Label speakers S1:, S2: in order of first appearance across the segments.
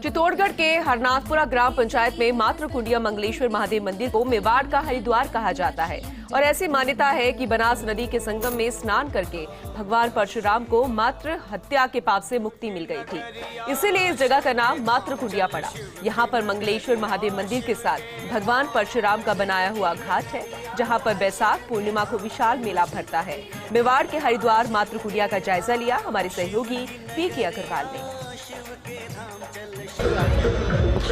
S1: चित्तौड़गढ़ के हरनाथपुरा ग्राम पंचायत में मातृ कुंडिया मंगलेश्वर महादेव मंदिर को मेवाड़ का हरिद्वार कहा जाता है और ऐसी मान्यता है कि बनास नदी के संगम में स्नान करके भगवान परशुराम को मातृ हत्या के पाप से मुक्ति मिल गई थी। इसीलिए इस जगह का नाम मातृ कुंडिया पड़ा। यहाँ पर मंगलेश्वर महादेव मंदिर के साथ भगवान परशुराम का बनाया हुआ घाट है, जहाँ पर बैसाख पूर्णिमा को विशाल मेला भरता है। मेवाड़ के हरिद्वार मातृ कुंडिया का जायजा लिया हमारे सहयोगी पी.के. अग्रवाल ने।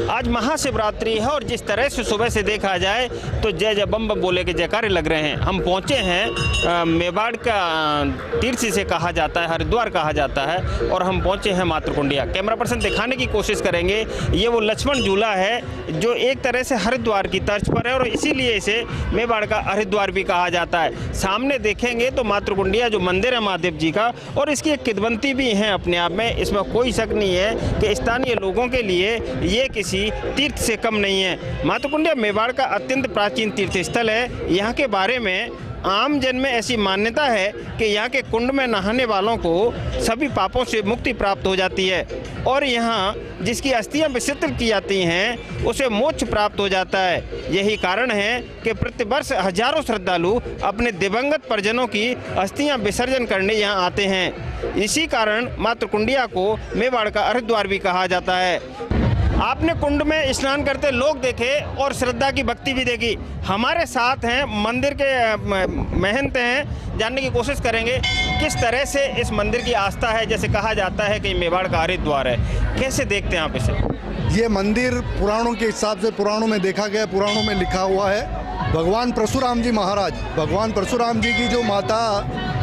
S2: आज महाशिवरात्रि है और जिस तरह से सुबह से देखा जाए तो जय जय बम बम बोले के जयकारे लग रहे हैं। हम पहुंचे हैं मेवाड़ का तीर्थ से कहा जाता है, हरिद्वार कहा जाता है, और हम पहुंचे हैं मातृ कुंडिया। कैमरा पर्सन दिखाने की कोशिश करेंगे। ये वो लक्ष्मण झूला है जो एक तरह से हरिद्वार की तर्ज पर है और इसीलिए इसे मेवाड़ का हरिद्वार भी कहा जाता है। सामने देखेंगे तो मातृ कुंडिया जो मंदिर है महादेव जी का, और इसकी एक किदवंती भी है अपने आप में, इसमें कोई शक नहीं है कि स्थानीय लोगों के लिए ये किसी तीर्थ से कम नहीं है। मातृ कुंडिया मेवाड़ का अत्यंत प्राचीन तीर्थ स्थल है। यहाँ के बारे में आम जन में ऐसी मान्यता है कि यहाँ के कुंड में नहाने वालों को सभी पापों से मुक्ति प्राप्त हो जाती है और यहाँ जिसकी अस्थियां विसर्जित की जाती हैं उसे मोक्ष प्राप्त हो जाता है। यही कारण है कि प्रतिवर्ष हजारों श्रद्धालु अपने दिवंगत परिजनों की अस्थियां विसर्जन करने यहाँ आते हैं। इसी कारण मातृ कुंडिया को मेवाड़ का हरिद्वार भी कहा जाता है। आपने कुंड में स्नान करते लोग देखे और श्रद्धा की भक्ति भी देखी। हमारे साथ हैं मंदिर के महंत हैं, जानने की कोशिश करेंगे किस तरह से इस मंदिर की आस्था है। जैसे कहा जाता है कि मेवाड़ का हरिद्वार है, कैसे देखते हैं आप इसे?
S3: ये मंदिर पुराणों के हिसाब से, पुराणों में देखा गया, पुराणों में लिखा हुआ है, भगवान परशुराम जी महाराज, भगवान परशुराम जी की जो माता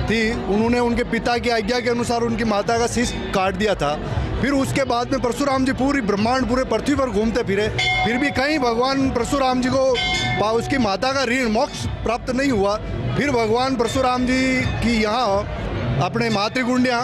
S3: थी, उन्होंने उनके पिता की आज्ञा के अनुसार उनकी माता का शीश काट दिया था। फिर उसके बाद में परशुराम जी पूरी ब्रह्मांड, पूरे पृथ्वी पर घूमते फिरे, फिर भी कहीं भगवान परशुराम जी को उसकी माता का ऋण मोक्ष प्राप्त नहीं हुआ। फिर भगवान परशुराम जी की यहाँ अपने मातृ कुंडिया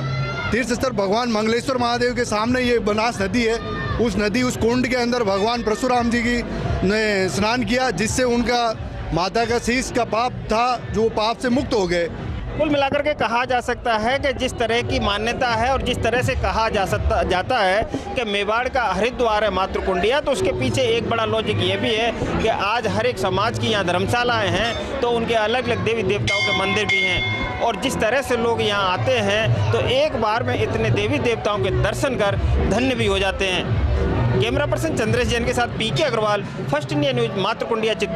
S3: तीर्थ स्थल भगवान मंगलेश्वर महादेव के सामने ये बनास नदी है, उस नदी, उस कुंड के अंदर भगवान परशुराम जी की ने स्नान किया, जिससे उनका माता का शीश का पाप था जो पाप से मुक्त हो गए।
S2: कुल मिलाकर के कहा जा सकता है कि जिस तरह की मान्यता है और जिस तरह से कहा जाता है कि मेवाड़ का हरिद्वार है मातृ कुंडिया, तो उसके पीछे एक बड़ा लॉजिक ये भी है कि आज हर एक समाज की यहाँ धर्मशालाएं हैं तो उनके अलग अलग देवी देवताओं के मंदिर भी हैं, और जिस तरह से लोग यहाँ आते हैं तो एक बार में इतने देवी देवताओं के दर्शन कर धन्य भी हो जाते हैं। कैमरा पर्सन चंद्रेश जैन के साथ P K. Agarwal, first India news, Matri Kundiya, Chittorgarh.